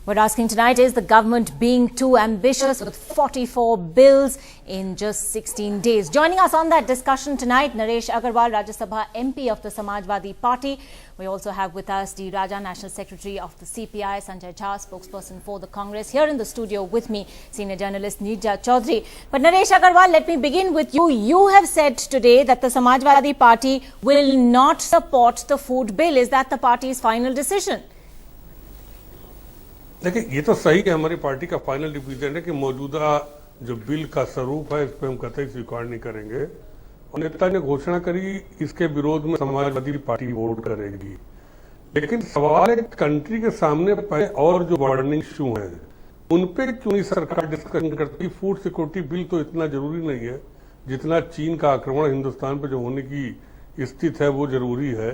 We're asking tonight, is the government being too ambitious with 44 bills in just 16 days? Joining us on that discussion tonight, Naresh Agarwal, Rajya Sabha MP of the Samajwadi Party. We also have with us D. Raja, National Secretary of the CPI, Sanjay Jha, spokesperson for the Congress. Here in the studio with me, senior journalist Neerja Chaudhary. But Naresh Agarwal, let me begin with you. You have said today that the Samajwadi Party will not support the food bill. Is that the party's final decision? देखिए, ये तो सही है, हमारी party का final decision है कि मौजूदा जो बिल का स्वरूप है इस पर हम कतई स्वीकार नहीं करेंगे। और नेता ने घोषणा करी, इसके विरोध में समाजवादी पार्टी वोट करेगी। लेकिन सवाल है, कंट्री के सामने पड़े और जो बर्निंग इशू हैं उन पे क्यों नहीं सरकार डिस्कशन करती? फूड सिक्योरिटी बिल तो इतना जरूरी नहीं है जितना चीन का आक्रमण हिंदुस्तान पे जो होने की स्थिति है वो जरूरी है।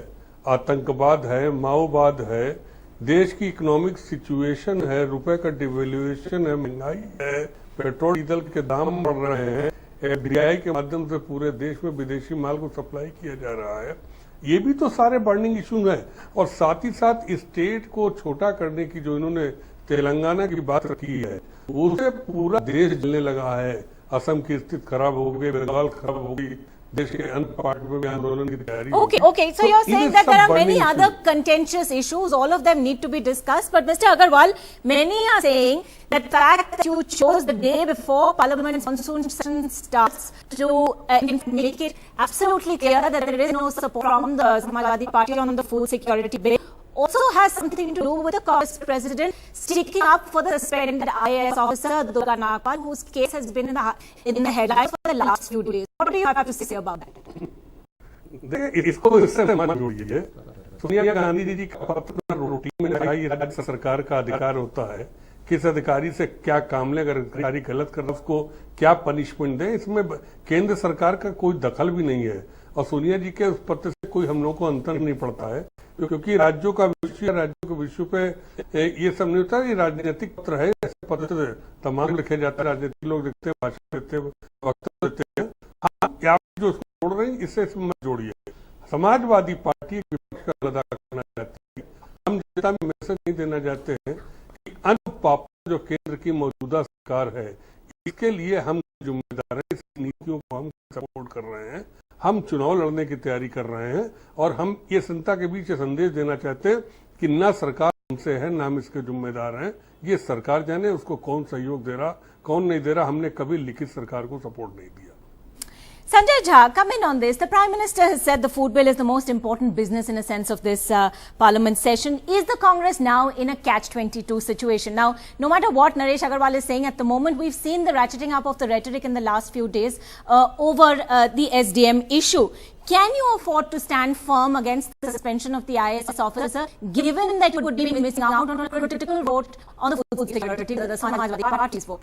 आतंकवाद है, माओवाद है, देश की इकोनॉमिक सिचुएशन है, रुपए का डिवेल्युएशन है, महंगाई है, पेट्रोल डीजल के दाम बढ़ रहे हैं, एफडीआई के माध्यम से पूरे देश में विदेशी माल को सप्लाई किया जा रहा है। ये भी तो सारे बर्निंग इशू हैं। और साथ ही साथ स्टेट को छोटा करने की जो इन्होंने तेलंगाना की बात रखी है उससे पूरा देश जलने लगा है। असम की स्थिति खराब हो गई, बंगाल खराब हो गई, देश के अन्य पार्ट में भी आंदोलन की तैयारी। Okay. So you're saying that there are many other contentious issues. All of them need to be discussed. But Mr. Agarwal, many are saying that the fact that you chose the day before Parliament's monsoon session starts to make it absolutely clear that there is no support from the Samajwadi Party on the food security bill also has something to do with the Congress president sticking up for the suspended IAS officer Durga Nagpal, whose case has been in the headlines for the last few days. What do you have to say about that? देखिए, इसको इससे मत जोड़िए। सोनिया गांधी जी का पत्र routine में लिखा, ये राज्य सरकार का अधिकार होता है किस अधिकारी से क्या काम ले, अगर अधिकारी गलत कर रहा है उसको क्या पनिशमेंट दे। इसमें केंद्र सरकार का कोई दखल भी नहीं है और सोनिया जी के उस पत्र से कोई हम लोग को अंतर नहीं पड़ता है, क्योंकि राज्यों का विषय पे ये सब नहीं होता। ये राजनीतिक पत्र है, ऐसे पत्र तमाम लिखे जाते हैं, राजनीतिक लोग लिखते हैं, भाषण देते हैं, वक्तव्य देते हैं। आप जो उसको जोड़ रहे हैं इससे मत जोड़िए। समाजवादी पार्टी एक विपक्ष का अदा करना चाहती है। हम जनता में मैसेज नहीं देना चाहते हैं कि अन्य पापा जो केंद्र की मौजूदा सरकार है इसके लिए हम जिम्मेदार हैं। इस नीतियों को हम सपोर्ट कर रहे हैं, हम चुनाव लड़ने की तैयारी कर रहे हैं और हम ये जनता के बीच संदेश देना चाहते हैं कि ना सरकार हमसे है ना हम इसके जिम्मेदार हैं। ये सरकार जाने उसको कौन सहयोग दे रहा कौन नहीं दे रहा। हमने कभी लिखित सरकार को सपोर्ट नहीं दिया। Sanjay Jha, come in on this. The Prime Minister has said the food bill is the most important business in a sense of this Parliament session. Is the Congress now in a catch-22 situation? Now, no matter what Naresh Agarwal is saying at the moment, we've seen the ratcheting up of the rhetoric in the last few days over the SDM issue. Can you afford to stand firm against the suspension of the IAS officer, given that you would be missing out on a critical vote on the food security, the Samajwadi Party's vote?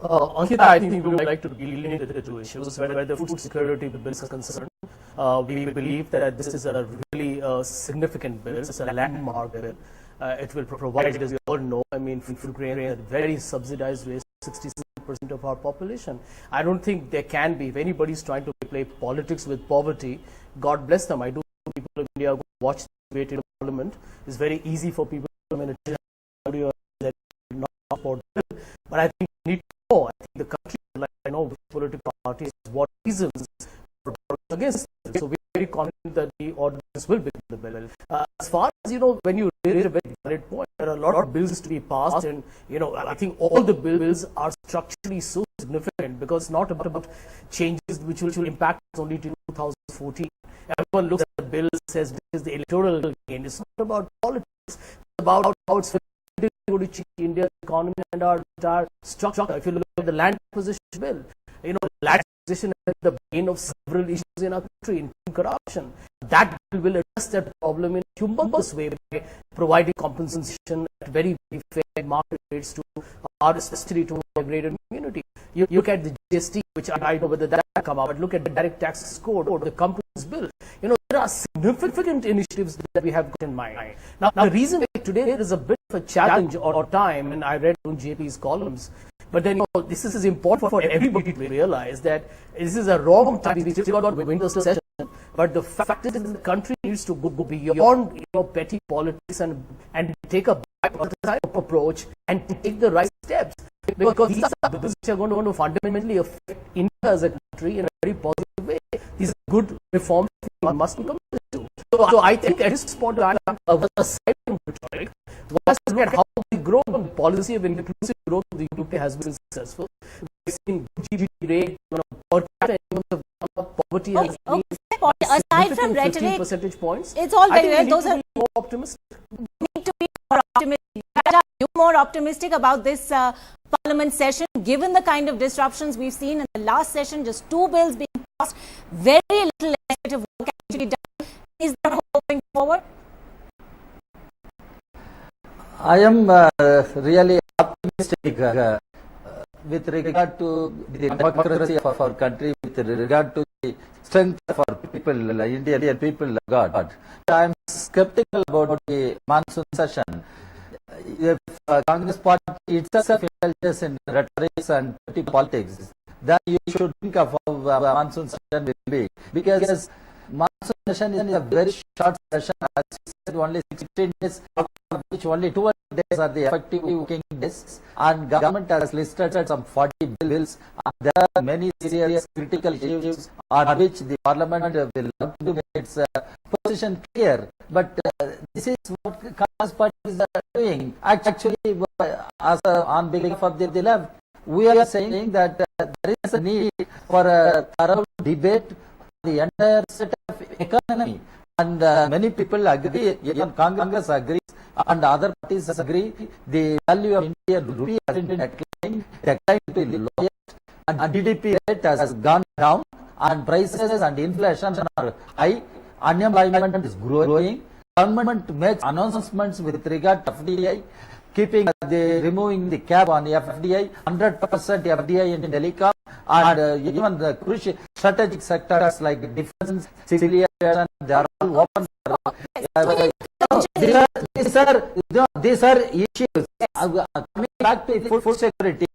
Ankita, I think we would like to delineate the two issues. Where the food security bill is concerned, we believe that this is a really significant bill. It's a landmark bill. It will provide, as you all know, food grain at very subsidized rates, 67% of our population. I don't think there can be, if anybody is trying to play politics with poverty, God bless them. I do think people of India who watch the debate in Parliament. It's very easy for people to not support the bill. But I think we need to know, I think the country, like I know, political parties, what reasons for against it. So we're very confident that the ordinance will be the bill. As far as, when you raise a very valid point, there are a lot of bills to be passed, and, I think all the bills are structurally so significant because it's not about changes which will impact only to 2014. Everyone looks at the bill, says this is the electoral gain. It's not about politics. It's about how it's going to change India's economy and our entire structure. If you look at the land acquisition bill, land acquisition is the bane of several issues in our country, including corruption. That bill will address that problem in a humongous way by providing compensation at very, very fair market rates to our, especially to our greater community. You look at the GST, which I don't know whether that will come out, but look at the direct taxes code or the companies bill. There are significant initiatives that we have got in mind. Now the reason today there is a bit of a challenge or time, and I read on JP's columns, but then this is important for everybody to realize that this is a wrong time. We still got winter session. But the fact is that the country needs to go beyond petty politics and take a bipartisan approach and take the right steps. Because these are bills which are going to fundamentally affect India as a country in a very positive way. These are good reforms we must be committed to. So I think at this point of time, aside from rhetoric, one has to look at how the growth and policy of inclusive growth of the UK has been successful. We've seen GDP rate, per capita income of poverty has been aside from rhetoric, percentage points. It's all very well. Those are more optimistic. Need to be more optimistic. Are you more optimistic about this Parliament session, given the kind of disruptions we've seen in the last session? Just 2 bills being passed, very little legislative work actually done. Is there hope going forward? I am really optimistic with regard to the democracy of our country, with regard to the strength of our people, Indian people, God. I am skeptical about the monsoon session. If Congress party itself indulges in rhetoric and petty politics, then you should think of how monsoon session will be. Because monsoon session is a very short session, as you said, only 16 days, of which only 12 days are the effective working days, and government has listed some 40 bills, and there are many serious critical issues on which the parliament will have to make its position clear. But this is what Congress party is doing. Actually, on behalf of the left, we are saying that there is a need for a thorough debate on the entire set of economy, and many people agree, even Congress agrees and other parties agree, the value of Indian rupee has been declined to the lowest, and GDP rate has gone down, and prices and inflation are high, unemployment is growing. Government makes announcements with regard to FDI, removing the cap on FDI, 100% FDI in telecom, and even the crucial strategic sectors like defense, civil aviation, they are all open. These are issues. Coming back to food security,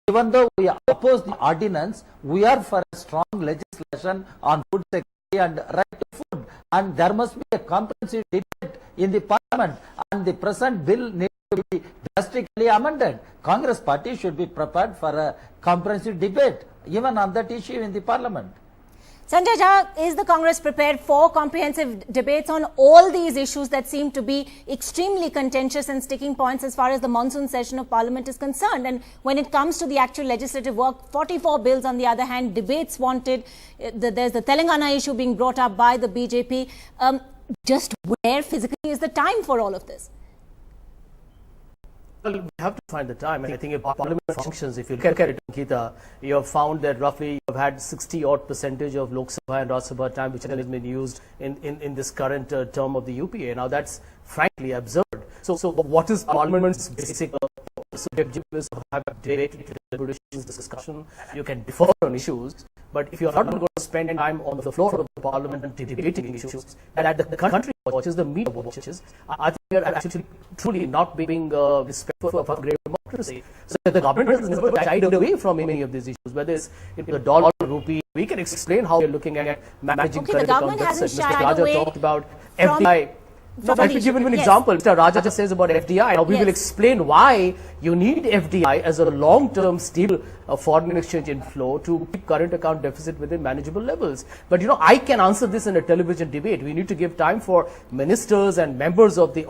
even though we oppose the ordinance, we are for a strong legislation on food security and right to food, and there must be a comprehensive debate in the parliament, and the present bill needs to be drastically amended. Congress party should be prepared for a comprehensive debate even on that issue in the parliament. Sanjay Jha, is the Congress prepared for comprehensive debates on all these issues that seem to be extremely contentious and sticking points as far as the monsoon session of Parliament is concerned? And when it comes to the actual legislative work, 44 bills on the other hand, debates wanted. There's the Telangana issue being brought up by the BJP. Just where physically is the time for all of this? Well, we have to find the time, and I think if Parliament functions, if you look at it, Ankita, you have found that roughly you have had 60% of Lok Sabha and Rajya Sabha time which has been used in this current term of the UPA. Now that's frankly absurd. So what is Parliament's basic objective is to have a debate, discussion. You can differ on issues, but if you are not going to spend time on the floor of the Parliament and debating issues, and at the country watches, the media watches, I think we are actually truly not being respectful of our great democracy. So the government has never shied away from any of these issues, whether it's the dollar, rupee. We can explain how we are looking at managing current account deficit. Mr. Raja talked about FDI. No, let me give you an example. Mr. Raja just says about FDI. Now we will explain why you need FDI as a long-term stable foreign exchange inflow to keep current account deficit within manageable levels. But I can answer this in a television debate. We need to give time for ministers and members of the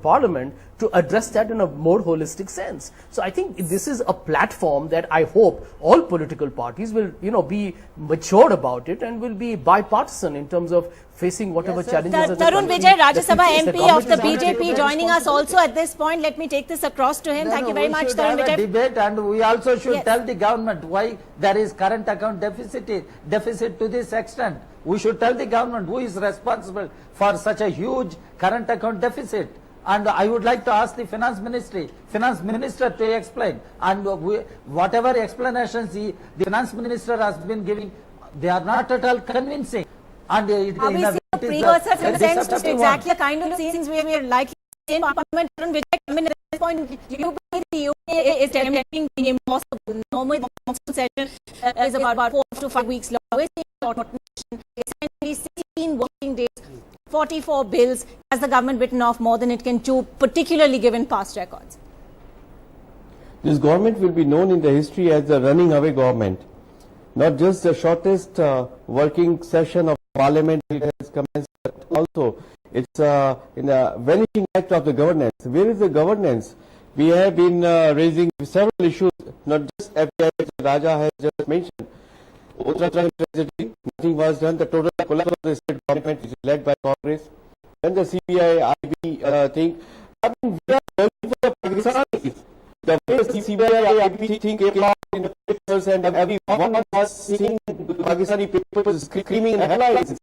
parliament to address that in a more holistic sense. So I think this is a platform that I hope all political parties will be matured about it and will be bipartisan in terms of facing whatever challenges. Tarun Vijay, Rajya Sabha MP of the BJP, joining us also at this point. Let me take this across to him. Thank you very much, Tarun Vijay. Debate, and we also should tell the government why there is current account deficit to this extent. We should tell the government who is responsible for such a huge current account deficit. And I would like to ask the finance minister to explain. And whatever explanations the finance minister has been giving, they are not at all convincing. And are we seeing a precursor to the sense to exactly the kind of scenes we are likely to see in Parliament? At this point, you believe the UK is attempting the impossible. Normal monsoon session is about 4 to 5 weeks long. We're seeing 44 bills. Has the government bitten off more than it can chew, particularly given past records? This government will be known in the history as the running away government. Not just the shortest working session of parliament it has commenced, but also it's in a vanishing act of the governance. Where is the governance? We have been raising several issues, not just FDI, which Raja has just mentioned. Uttarakhand tragedy, nothing was done. The total collapse of the state government is led by Congress. Then the CBI, IB thing. I mean, we are working for Pakistan. The way the CBI, IB thing came out in the papers and everyone was seeing Pakistani papers screaming in headlines.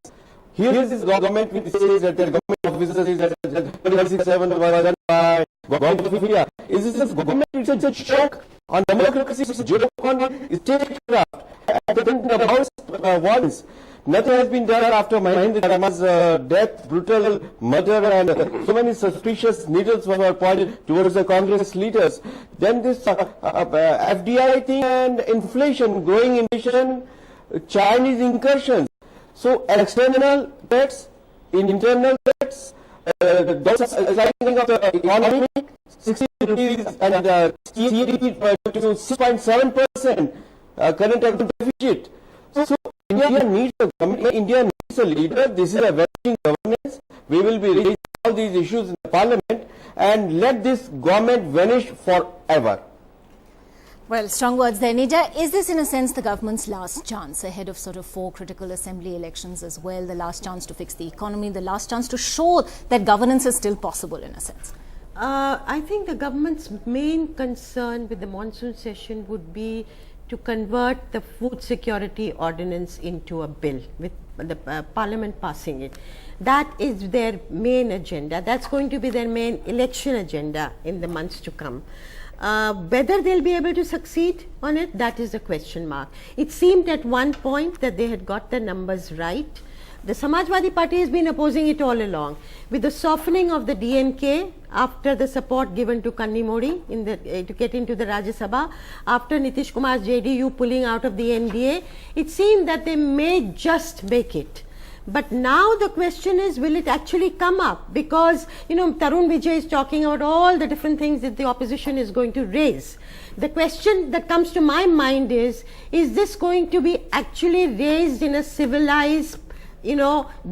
Here is this government which says that the government officers say that 2067 was done by government of India. Is this government? It's a shock on democracy. It's a joke on statecraft. And then the House once. Nothing has been done after Mahendra Sharma's death, brutal murder, and so many suspicious needles were pointed towards the Congress leaders. Then this FDI thing and inflation, growing inflation, Chinese incursions. So external threats, internal threats, downsizing of the economy, 60 rupees and GDP to 6.7%, current account deficit. So India needs a government, India needs a leader. This is a vanishing governance. We will be raising all these issues in the parliament and let this government vanish forever. Well, strong words there, Nija. Is this in a sense the government's last chance ahead of sort of 4 critical assembly elections as well? The last chance to fix the economy, the last chance to show that governance is still possible in a sense? I think the government's main concern with the monsoon session would be to convert the food security ordinance into a bill with the parliament passing it. That is their main agenda. That's going to be their main election agenda in the months to come. Whether they'll be able to succeed on it, that is a question mark. It seemed at one point that they had got the numbers right. The Samajwadi Party has been opposing it all along. With the softening of the DNK after the support given to Kanni Modi to get into the Rajya Sabha, after Nitish Kumar's JDU pulling out of the NDA, it seemed that they may just make it. But now the question is, will it actually come up? Because, Tarun Vijay is talking about all the different things that the opposition is going to raise. The question that comes to my mind is this going to be actually raised in a civilized,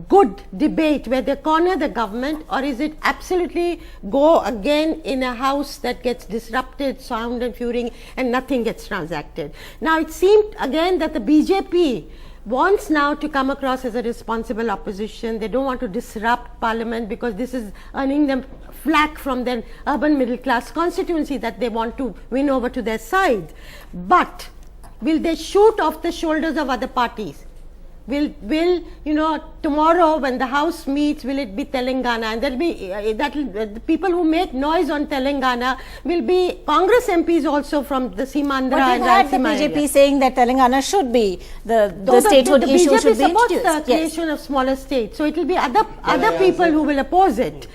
good debate where they corner the government, or is it absolutely go again in a house that gets disrupted, sound and fury, and nothing gets transacted? Now it seemed again that the BJP wants now to come across as a responsible opposition. They don't want to disrupt parliament because this is earning them flack from their urban middle class constituency that they want to win over to their side. But will they shoot off the shoulders of other parties? Will tomorrow when the House meets, will it be Telangana? And there'll be the people who make noise on Telangana will be Congress MPs also from the Simandra and Rayalaseema. The BJP saying that Telangana should be the statehood issue should be introduced. The BJP supports the creation of smaller states, so it will be other people who will oppose it.